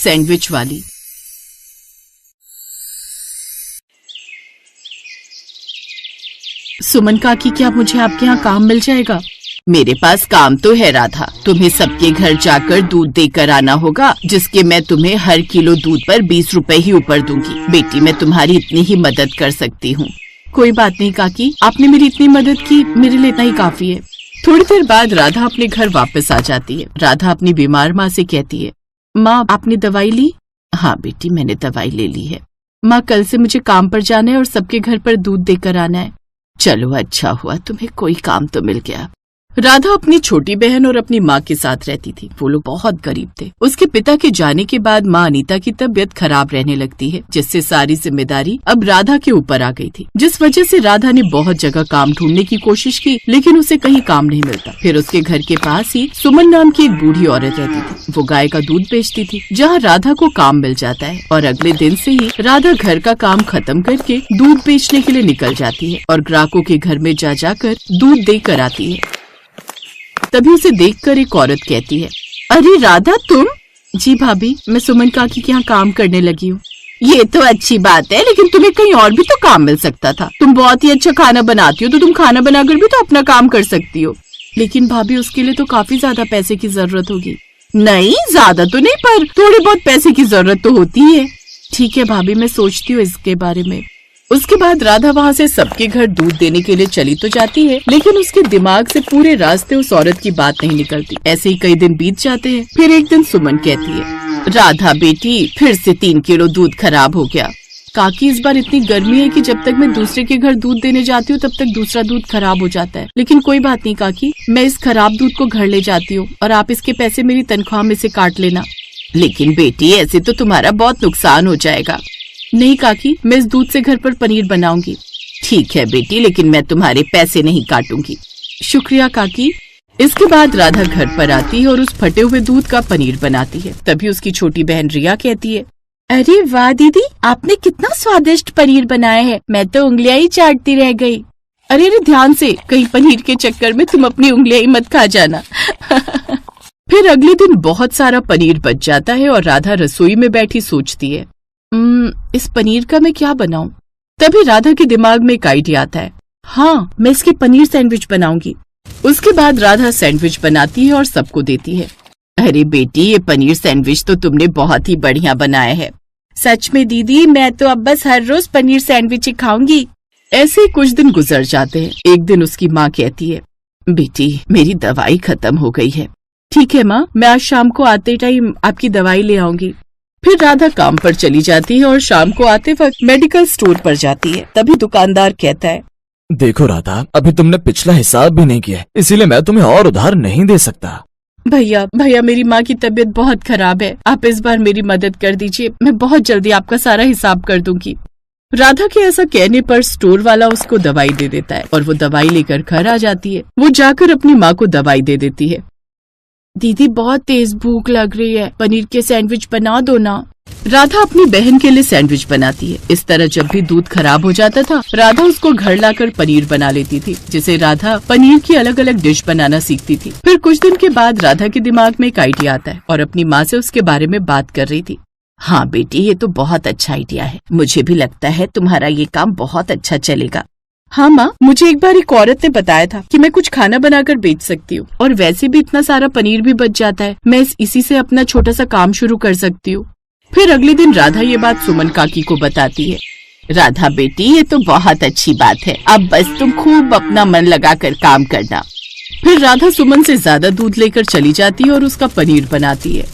Sandwich वाली। सुमन काकी, क्या मुझे आपके यहाँ काम मिल जाएगा? मेरे पास काम तो है राधा, तुम्हें सबके घर जाकर दूध देकर आना होगा, जिसके मैं तुम्हें हर किलो दूध पर 20 रुपए ही ऊपर दूंगी। बेटी, मैं तुम्हारी इतनी ही मदद कर सकती हूँ। कोई बात नहीं काकी, आपने मेरी इतनी मदद की, मेरे लिए इतना ही काफी है। थोड़ी देर बाद राधा अपने घर वापस आ जाती है। राधा अपनी बीमार माँ से कहती है, माँ आपने दवाई ली? हाँ बेटी, मैंने दवाई ले ली है। माँ, कल से मुझे काम पर जाना है और सबके घर पर दूध देकर आना है। चलो अच्छा हुआ, तुम्हें कोई काम तो मिल गया। राधा अपनी छोटी बहन और अपनी माँ के साथ रहती थी। वो लोग बहुत गरीब थे। उसके पिता के जाने के बाद माँ अनीता की तबीयत खराब रहने लगती है, जिससे सारी जिम्मेदारी अब राधा के ऊपर आ गई थी, जिस वजह से राधा ने बहुत जगह काम ढूंढने की कोशिश की, लेकिन उसे कहीं काम नहीं मिलता। फिर उसके घर के पास ही सुमन नाम की एक बूढ़ी औरत रहती थी। वो गाय का दूध बेचती थी, जहाँ राधा को काम मिल जाता है, और अगले दिन से ही राधा घर का काम खत्म करके दूध बेचने के लिए निकल जाती है और ग्राहकों के घर में जा जाकर दूध देकर आती है। तभी उसे देखकर एक औरत कहती है, अरे राधा तुम? जी भाभी, मैं सुमन काकी के यहाँ काम करने लगी हूँ। ये तो अच्छी बात है, लेकिन तुम्हें कहीं और भी तो काम मिल सकता था। तुम बहुत ही अच्छा खाना बनाती हो, तो तुम खाना बनाकर भी तो अपना काम कर सकती हो। लेकिन भाभी, उसके लिए तो काफी ज्यादा पैसे की जरूरत होगी। नहीं, ज्यादा तो नहीं, पर थोड़े बहुत पैसे की जरूरत तो होती है। ठीक है भाभी, मैं सोचती हूँ इसके बारे में। उसके बाद राधा वहाँ से सबके घर दूध देने के लिए चली तो जाती है, लेकिन उसके दिमाग से पूरे रास्ते उस औरत की बात नहीं निकलती। ऐसे ही कई दिन बीत जाते हैं। फिर एक दिन सुमन कहती है, राधा बेटी, फिर से 3 किलो दूध खराब हो गया। काकी, इस बार इतनी गर्मी है कि जब तक मैं दूसरे के घर दूध देने जाती हूँ तब तक दूसरा दूध खराब हो जाता है। लेकिन कोई बात नहीं काकी, मैं इस खराब दूध को घर ले जाती हूँ और आप इसके पैसे मेरी तनख्वाह में से काट लेना। लेकिन बेटी, ऐसे तो तुम्हारा बहुत नुकसान हो जाएगा। नहीं काकी, मैं इस दूध से घर पर पनीर बनाऊंगी। ठीक है बेटी, लेकिन मैं तुम्हारे पैसे नहीं काटूंगी। शुक्रिया काकी। इसके बाद राधा घर पर आती है और उस फटे हुए दूध का पनीर बनाती है। तभी उसकी छोटी बहन रिया कहती है, अरे वाह दीदी, आपने कितना स्वादिष्ट पनीर बनाया है, मैं तो उंगलियां ही चाटती रह गई। अरे अरे ध्यान से, कहीं पनीर के चक्कर में तुम अपनी उंगलियां ही मत खा जाना। फिर अगले दिन बहुत सारा पनीर बच जाता है और राधा रसोई में बैठी सोचती है, इस पनीर का मैं क्या बनाऊं? तभी राधा के दिमाग में एक आइडिया आता है। हाँ, मैं इसके पनीर सैंडविच बनाऊंगी। उसके बाद राधा सैंडविच बनाती है और सबको देती है। अरे बेटी, ये पनीर सैंडविच तो तुमने बहुत ही बढ़िया बनाया है। सच में दीदी, मैं तो अब बस हर रोज पनीर सैंडविच ही खाऊंगी। ऐसे ही कुछ दिन गुजर जाते हैं। एक दिन उसकी माँ कहती है, बेटी मेरी दवाई खत्म हो गई है। ठीक है माँ, मैं आज शाम को आते टाइम आपकी दवाई ले आऊंगी। फिर राधा काम पर चली जाती है और शाम को आते वक्त मेडिकल स्टोर पर जाती है। तभी दुकानदार कहता है, देखो राधा, अभी तुमने पिछला हिसाब भी नहीं किया, इसीलिए मैं तुम्हें और उधार नहीं दे सकता। भैया मेरी माँ की तबीयत बहुत खराब है, आप इस बार मेरी मदद कर दीजिए, मैं बहुत जल्दी आपका सारा हिसाब कर दूंगी। राधा के ऐसा कहने पर स्टोर वाला उसको दवाई दे देता है और वो दवाई लेकर घर आ जाती है। वो जाकर अपनी माँ को दवाई दे देती है। दीदी बहुत तेज भूख लग रही है, पनीर के सैंडविच बना दो ना। राधा अपनी बहन के लिए सैंडविच बनाती है। इस तरह जब भी दूध खराब हो जाता था, राधा उसको घर लाकर पनीर बना लेती थी, जिसे राधा पनीर की अलग अलग डिश बनाना सीखती थी। फिर कुछ दिन के बाद राधा के दिमाग में एक आइडिया आता है और अपनी माँ से उसके बारे में बात कर रही थी। हाँ बेटी, ये तो बहुत अच्छा आइडिया है, मुझे भी लगता है तुम्हारा ये काम बहुत अच्छा चलेगा। हाँ माँ, मुझे एक बार एक औरत ने बताया था कि मैं कुछ खाना बनाकर बेच सकती हूँ, और वैसे भी इतना सारा पनीर भी बच जाता है, मैं इसी से अपना छोटा सा काम शुरू कर सकती हूँ। फिर अगले दिन राधा ये बात सुमन काकी को बताती है। राधा बेटी, ये तो बहुत अच्छी बात है, अब बस तुम खूब अपना मन लगाकर काम करना। फिर राधा सुमन से ज्यादा दूध लेकर चली जाती है और उसका पनीर बनाती है।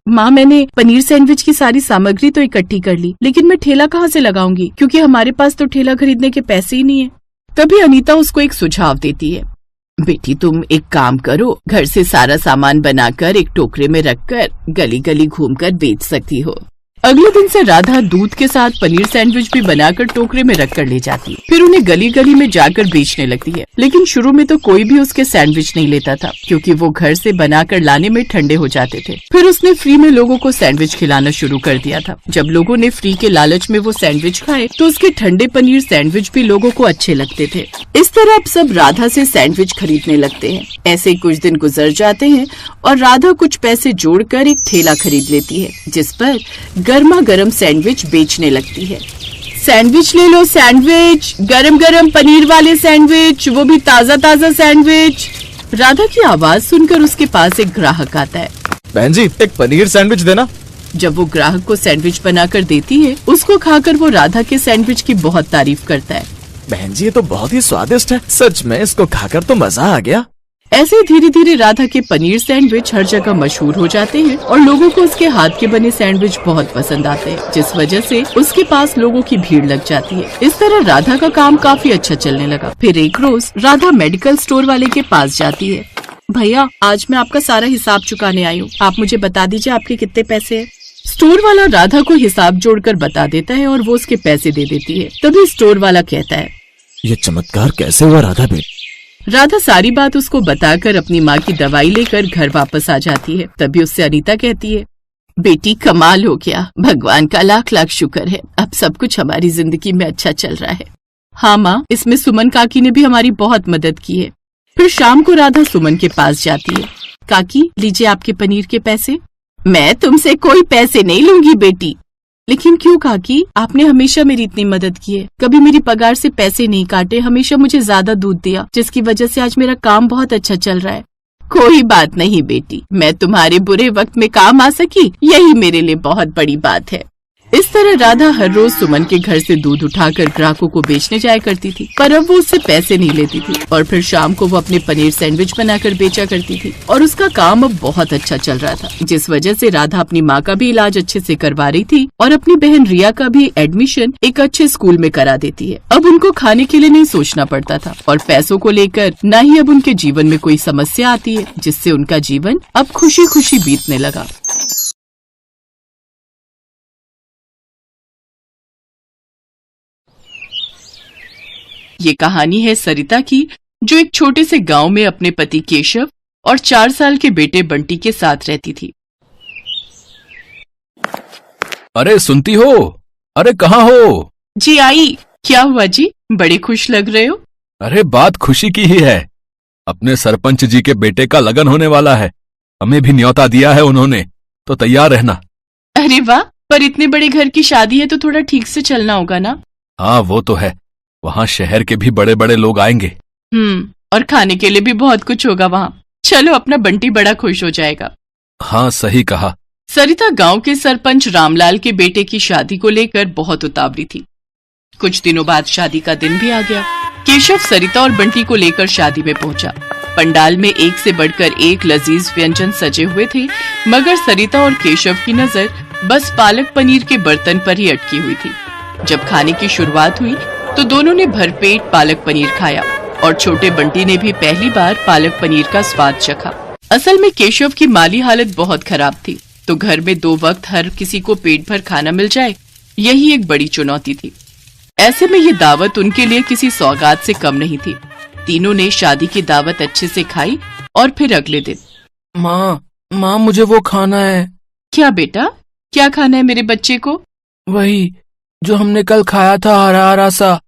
माँ, मैंने पनीर सैंडविच की सारी सामग्री तो इकट्ठी कर ली, लेकिन मैं ठेला कहाँ से लगाऊंगी, क्योंकि हमारे पास तो ठेला खरीदने के पैसे ही नहीं है। तभी अनीता उसको एक सुझाव देती है। बेटी, तुम एक काम करो, घर से सारा सामान बनाकर एक टोकरे में रखकर गली गली घूमकर बेच सकती हो। अगले दिन से राधा दूध के साथ पनीर सैंडविच भी बनाकर टोकरे में रख कर ले जाती है। फिर उन्हें गली गली में जाकर बेचने लगती है। लेकिन शुरू में तो कोई भी उसके सैंडविच नहीं लेता था, क्योंकि वो घर से बनाकर लाने में ठंडे हो जाते थे। फिर उसने फ्री में लोगों को सैंडविच खिलाना शुरू कर दिया था। जब लोगों ने फ्री के लालच में वो सैंडविच खाए तो उसके ठंडे पनीर सैंडविच भी लोगों को अच्छे लगते थे। इस तरह अब सब राधा से सैंडविच खरीदने लगते हैं। ऐसे कुछ दिन गुजर जाते हैं और राधा कुछ पैसे जोड़कर एक ठेला खरीद लेती है, जिस पर गर्मा गर्म सैंडविच बेचने लगती है। सैंडविच ले लो, सैंडविच, गरम गरम पनीर वाले सैंडविच, वो भी ताजा ताजा सैंडविच। राधा की आवाज सुनकर उसके पास एक ग्राहक आता है। बहन जी, एक पनीर सैंडविच देना। जब वो ग्राहक को सैंडविच बनाकर देती है, उसको खाकर वो राधा के सैंडविच की बहुत तारीफ करता है। बहन जी, ये तो बहुत ही स्वादिष्ट है, सच में इसको खाकर तो मजा आ गया। ऐसे धीरे धीरे राधा के पनीर सैंडविच हर जगह मशहूर हो जाते हैं और लोगों को उसके हाथ के बने सैंडविच बहुत पसंद आते हैं, जिस वजह से उसके पास लोगों की भीड़ लग जाती है। इस तरह राधा का काम काफी अच्छा चलने लगा। फिर एक रोज राधा मेडिकल स्टोर वाले के पास जाती है। भैया, आज मैं आपका सारा हिसाब चुकाने आई हूँ, आप मुझे बता दीजिए आपके कितने पैसे हैं। स्टोर वाला राधा को हिसाब जोड़कर बता देता है और वो उसके पैसे दे देती है। तभी स्टोर वाला कहता है, ये चमत्कार कैसे हुआ राधा बेटी? राधा सारी बात उसको बताकर अपनी माँ की दवाई लेकर घर वापस आ जाती है। तभी उससे अनीता कहती है, बेटी कमाल हो गया, भगवान का लाख लाख शुक्र है, अब सब कुछ हमारी जिंदगी में अच्छा चल रहा है। हाँ माँ, इसमें सुमन काकी ने भी हमारी बहुत मदद की है। फिर शाम को राधा सुमन के पास जाती है। काकी, लीजिए आपके पनीर के पैसे। मैं तुमसे कोई पैसे नहीं लूंगी बेटी। लेकिन क्यों काकी, आपने हमेशा मेरी इतनी मदद की है, कभी मेरी पगार से पैसे नहीं काटे, हमेशा मुझे ज्यादा दूध दिया, जिसकी वजह से आज मेरा काम बहुत अच्छा चल रहा है। कोई बात नहीं बेटी, मैं तुम्हारे बुरे वक्त में काम आ सकी, यही मेरे लिए बहुत बड़ी बात है। इस तरह राधा हर रोज सुमन के घर से दूध उठाकर ग्राहकों को बेचने जाया करती थी, पर अब वो उससे पैसे नहीं लेती थी और फिर शाम को वो अपने पनीर सैंडविच बनाकर बेचा करती थी और उसका काम अब बहुत अच्छा चल रहा था, जिस वजह से राधा अपनी माँ का भी इलाज अच्छे से करवा रही थी और अपनी बहन रिया का भी एडमिशन एक अच्छे स्कूल में करा देती है। अब उनको खाने के लिए नहीं सोचना पड़ता था और पैसों को लेकर न ही अब उनके जीवन में कोई समस्या आती है, जिससे उनका जीवन अब खुशी खुशी बीतने लगा। ये कहानी है सरिता की, जो एक छोटे से गांव में अपने पति केशव और 4 साल के बेटे बंटी के साथ रहती थी। अरे सुनती हो? अरे कहाँ हो? जी आई। क्या हुआ जी, बड़े खुश लग रहे हो? अरे बात खुशी की ही है, अपने सरपंच जी के बेटे का लगन होने वाला है, हमें भी न्योता दिया है उन्होंने, तो तैयार रहना। अरे वाह, पर इतने बड़े घर की शादी है तो थोड़ा ठीक से चलना होगा ना। हाँ वो तो है, वहाँ शहर के भी बड़े बड़े लोग आएंगे। और खाने के लिए भी बहुत कुछ होगा वहाँ। चलो, अपना बंटी बड़ा खुश हो जाएगा। हाँ सही कहा। सरिता गांव के सरपंच रामलाल के बेटे की शादी को लेकर बहुत उतावली थी। कुछ दिनों बाद शादी का दिन भी आ गया। केशव सरिता और बंटी को लेकर शादी में पहुंचा। पंडाल में एक से बढ़कर एक लजीज व्यंजन सजे हुए थे, मगर सरिता और केशव की नजर बस पालक पनीर के बर्तन पर ही अटकी हुई थी। जब खाने की शुरुआत हुई तो दोनों ने भरपेट पालक पनीर खाया और छोटे बंटी ने भी पहली बार पालक पनीर का स्वाद चखा। असल में केशव की माली हालत बहुत खराब थी, तो घर में 2 वक्त हर किसी को पेट भर खाना मिल जाए, यही एक बड़ी चुनौती थी। ऐसे में ये दावत उनके लिए किसी सौगात से कम नहीं थी। तीनों ने शादी की दावत अच्छे से खाई और फिर अगले दिन, माँ मुझे वो खाना है। क्या बेटा, क्या खाना है मेरे बच्चे को? वही जो हमने कल खाया था, हरा हरा सा,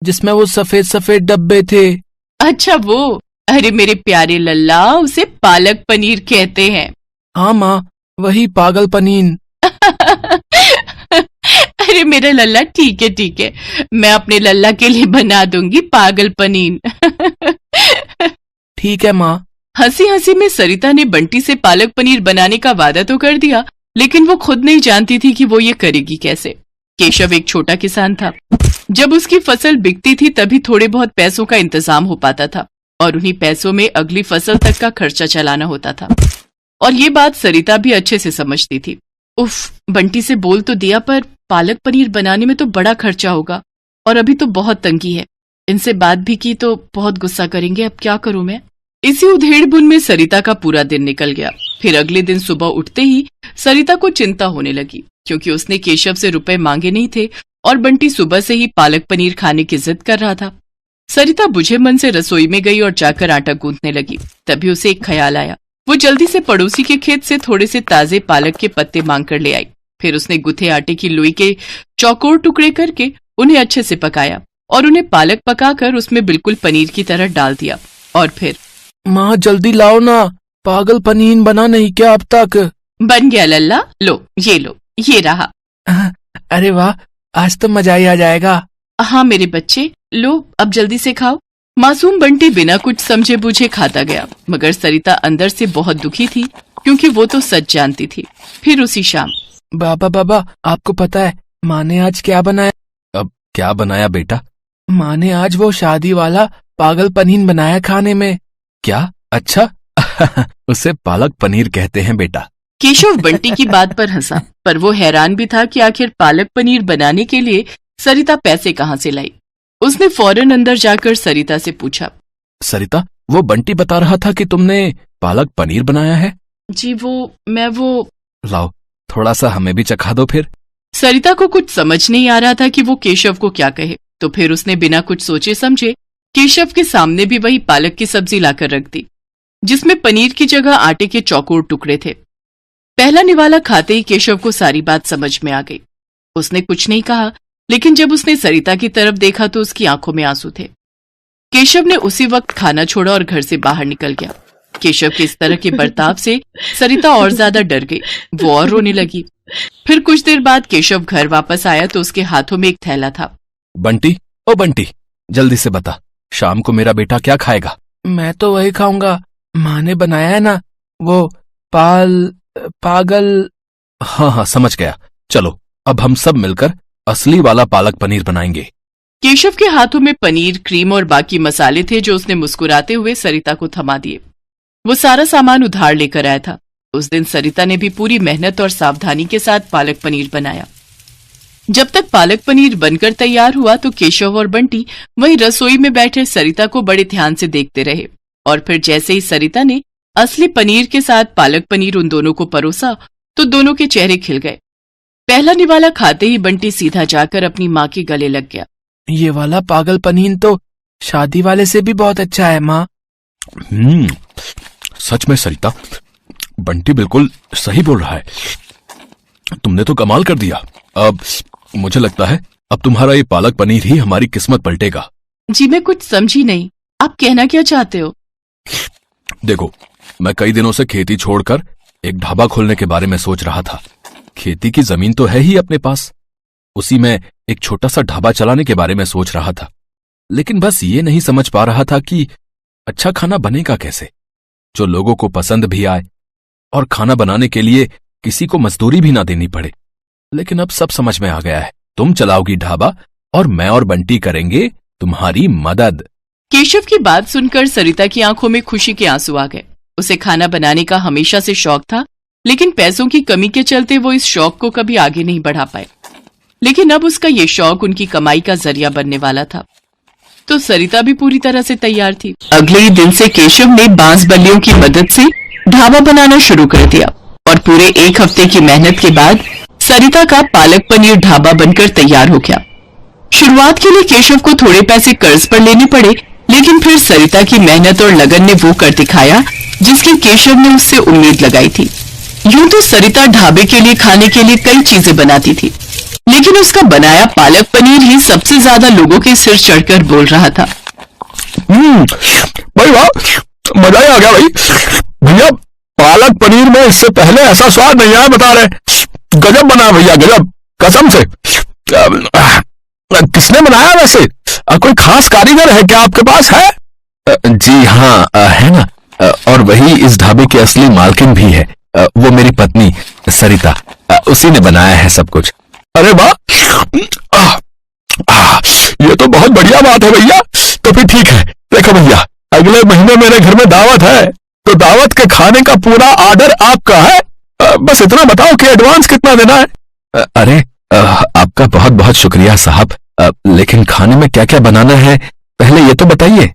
जिसमें वो सफेद सफेद डब्बे थे। अच्छा वो, अरे मेरे प्यारे लल्ला, उसे पालक पनीर कहते हैं। हाँ माँ, वही पागल पनीर। अरे मेरा लल्ला, ठीक है, मैं अपने लल्ला के लिए बना दूंगी पागल पनीर। ठीक है माँ। हंसी हंसी में सरिता ने बंटी से पालक पनीर बनाने का वादा तो कर दिया, लेकिन वो खुद नहीं जानती थी कि वो ये करेगी कैसे। केशव एक छोटा किसान था। जब उसकी फसल बिकती थी तभी थोड़े बहुत पैसों का इंतजाम हो पाता था और उन्हीं पैसों में अगली फसल तक का खर्चा चलाना होता था। और ये बात सरिता भी अच्छे से समझती थी। उफ, बंटी से बोल तो दिया, पर पालक पनीर बनाने में तो बड़ा खर्चा होगा और अभी तो बहुत तंगी है। इनसे बात भी की तो बहुत गुस्सा करेंगे, अब क्या करूं मैं। इसी उधेड़-बुन में सरिता का पूरा दिन निकल गया। फिर अगले दिन सुबह उठते ही सरिता को चिंता होने लगी। क्योंकि उसने केशव से रुपए मांगे नहीं थे और बंटी सुबह से ही पालक पनीर खाने की जिद कर रहा था। सरिता बुझे मन से रसोई में गई और जाकर आटा गूंथने लगी। तभी उसे एक ख्याल आया। वो जल्दी से पड़ोसी के खेत से थोड़े से ताजे पालक के पत्ते मांग कर ले आई। फिर उसने गुथे आटे की लोई के चौकोर टुकड़े करके उन्हें अच्छे से पकाया और उन्हें पालक पकाकर उसमें बिल्कुल पनीर की तरह डाल दिया। और फिर, माँ जल्दी लाओ ना, पागल पनीर बना नहीं क्या अब तक? बन गया लल्ला, लो, ये रहा। अरे वाह, आज तो मजा ही आ जाएगा। हाँ मेरे बच्चे, लो अब जल्दी से खाओ। मासूम बंटी बिना कुछ समझे बूझे खाता गया, मगर सरिता अंदर से बहुत दुखी थी क्योंकि वो तो सच जानती थी। फिर उसी शाम, बाबा आपको पता है माँ ने आज क्या बनाया? अब क्या बनाया बेटा? माँ ने आज वो शादी वाला पागल पनीर बनाया खाने में। क्या? अच्छा उसे पालक पनीर कहते हैं बेटा। केशव बंटी की बात पर हंसा, पर वो हैरान भी था कि आखिर पालक पनीर बनाने के लिए सरिता पैसे कहाँ से लाई। उसने फौरन अंदर जाकर सरिता से पूछा, सरिता, वो बंटी बता रहा था कि तुमने पालक पनीर बनाया है। जी मैं लाओ, थोड़ा सा हमें भी चखा दो फिर। सरिता को कुछ समझ नहीं आ रहा था कि वो केशव को क्या कहे, तो फिर उसने बिना कुछ सोचे समझे केशव के सामने भी वही पालक की सब्जी लाकर रख दी, जिसमें पनीर की जगह आटे के चौकोर टुकड़े थे। पहला निवाला खाते ही केशव को सारी बात समझ में आ गई। उसने कुछ नहीं कहा, लेकिन जब उसने सरिता की तरफ देखा तो उसकी आंखों में आंसू थे। केशव ने उसी वक्त खाना छोड़ा और घर से बाहर निकल गया। केशव के इस तरह के बर्ताव से सरिता और ज्यादा डर गई। वो और रोने लगी। फिर कुछ देर बाद केशव घर वापस आया तो उसके हाथों में एक थैला था। बंटी, ओ बंटी, जल्दी से बता, शाम को मेरा बेटा क्या खाएगा? मैं तो वही खाऊंगा, माँ ने बनाया है ना, वो पागल। हाँ, समझ गया। चलो अब हम सब मिलकर असली वाला पालक पनीर बनाएंगे। केशव के हाथों में पनीर, क्रीम और बाकी मसाले थे जो उसने मुस्कुराते हुए सरिता को थमा दिए। वो सारा सामान उधार लेकर आया था। उस दिन सरिता ने भी पूरी मेहनत और सावधानी के साथ पालक पनीर बनाया। जब तक पालक पनीर बनकर तैयार हुआ तो केशव और बंटी वहीं रसोई में बैठे सरिता को बड़े ध्यान से देखते रहे। और फिर जैसे ही सरिता ने असली पनीर के साथ पालक पनीर उन दोनों को परोसा तो दोनों के चेहरे खिल गए। पहला निवाला खाते ही बंटी सीधा जाकर अपनी माँ के गले लग गया। ये वाला पागल पनीर तो शादी वाले से भी बहुत अच्छा है माँ। सच में सरिता, बंटी बिल्कुल सही बोल रहा है। तुमने तो कमाल कर दिया। अब मुझे लगता है अब तुम्हारा ये पालक पनीर ही हमारी किस्मत पलटेगा। जी मैं कुछ समझी नहीं, आप कहना क्या चाहते हो? देखो, मैं कई दिनों से खेती छोड़कर एक ढाबा खोलने के बारे में सोच रहा था। खेती की जमीन तो है ही अपने पास, उसी में एक छोटा सा ढाबा चलाने के बारे में सोच रहा था। लेकिन बस ये नहीं समझ पा रहा था कि अच्छा खाना बनेगा कैसे, जो लोगों को पसंद भी आए और खाना बनाने के लिए किसी को मजदूरी भी ना देनी पड़े। लेकिन अब सब समझ में आ गया है। तुम चलाओगी ढाबा और मैं और बंटी करेंगे तुम्हारी मदद। केशव की बात सुनकर सरिता की आंखों में खुशी के आंसू आ गए। उसे खाना बनाने का हमेशा से शौक था, लेकिन पैसों की कमी के चलते वो इस शौक को कभी आगे नहीं बढ़ा पाए। लेकिन अब उसका ये शौक उनकी कमाई का जरिया बनने वाला था, तो सरिता भी पूरी तरह से तैयार थी। अगले ही दिन से केशव ने बांस बल्लियों की मदद से ढाबा बनाना शुरू कर दिया और पूरे एक हफ्ते की मेहनत के बाद सरिता का पालक पनीर ढाबा बनकर तैयार हो गया। शुरुआत के लिए केशव को थोड़े पैसे कर्ज पर लेने पड़े, लेकिन फिर सरिता की मेहनत और लगन ने वो कर दिखाया जिसकी केशव ने उससे उम्मीद लगाई थी। यूं तो सरिता ढाबे के लिए खाने के लिए कई चीजें बनाती थी, लेकिन उसका बनाया पालक पनीर ही सबसे ज्यादा लोगों के सिर चढ़कर बोल रहा था। भाई वाह, मजा ही आ गया भाई। भैया, पालक पनीर में इससे पहले ऐसा स्वाद नहीं आया, बता रहे। गजब बना भैया, गजब, कसम से। किसने बनाया वैसे? कोई खास कारीगर है क्या आपके पास? है? जी हाँ, है ना। और वही इस ढाबे की असली मालकिन भी है। वो मेरी पत्नी सरिता, उसी ने बनाया है सब कुछ। अरे वाह, ये तो बहुत बढ़िया बात है भैया। तो फिर ठीक है, देखो भैया, अगले महीने मेरे घर में दावत है, तो दावत के खाने का पूरा ऑर्डर आपका है। बस इतना बताओ कि एडवांस कितना देना है। अरे आपका बहुत बहुत शुक्रिया साहब, लेकिन खाने में क्या क्या बनाना है पहले ये तो बताइए।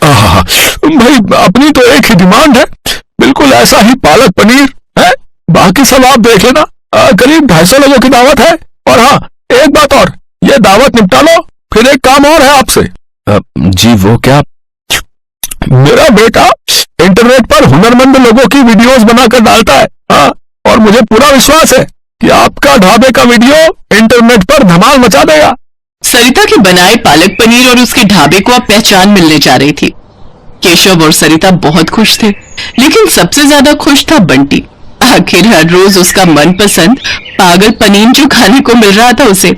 भाई, अपनी तो एक ही डिमांड है, बिल्कुल ऐसा ही पालक पनीर है, बाकी सब आप देख लेना। करीब 250 लोगों की दावत है। और हाँ, एक बात और, ये दावत निपटा लो, फिर एक काम और है आपसे। जी वो क्या? मेरा बेटा इंटरनेट पर हुनरमंद लोगों की वीडियोस बनाकर डालता है। हाँ, और मुझे पूरा विश्वास है कि आपका ढाबे का वीडियो इंटरनेट पर धमाल मचा देगा। सरिता के बनाए पालक पनीर और उसके ढाबे को अब पहचान मिलने जा रही थी। केशव और सरिता बहुत खुश थे, लेकिन सबसे ज्यादा खुश था बंटी। आखिर हर रोज उसका मनपसंद पागल पनीर जो खाने को मिल रहा था उसे।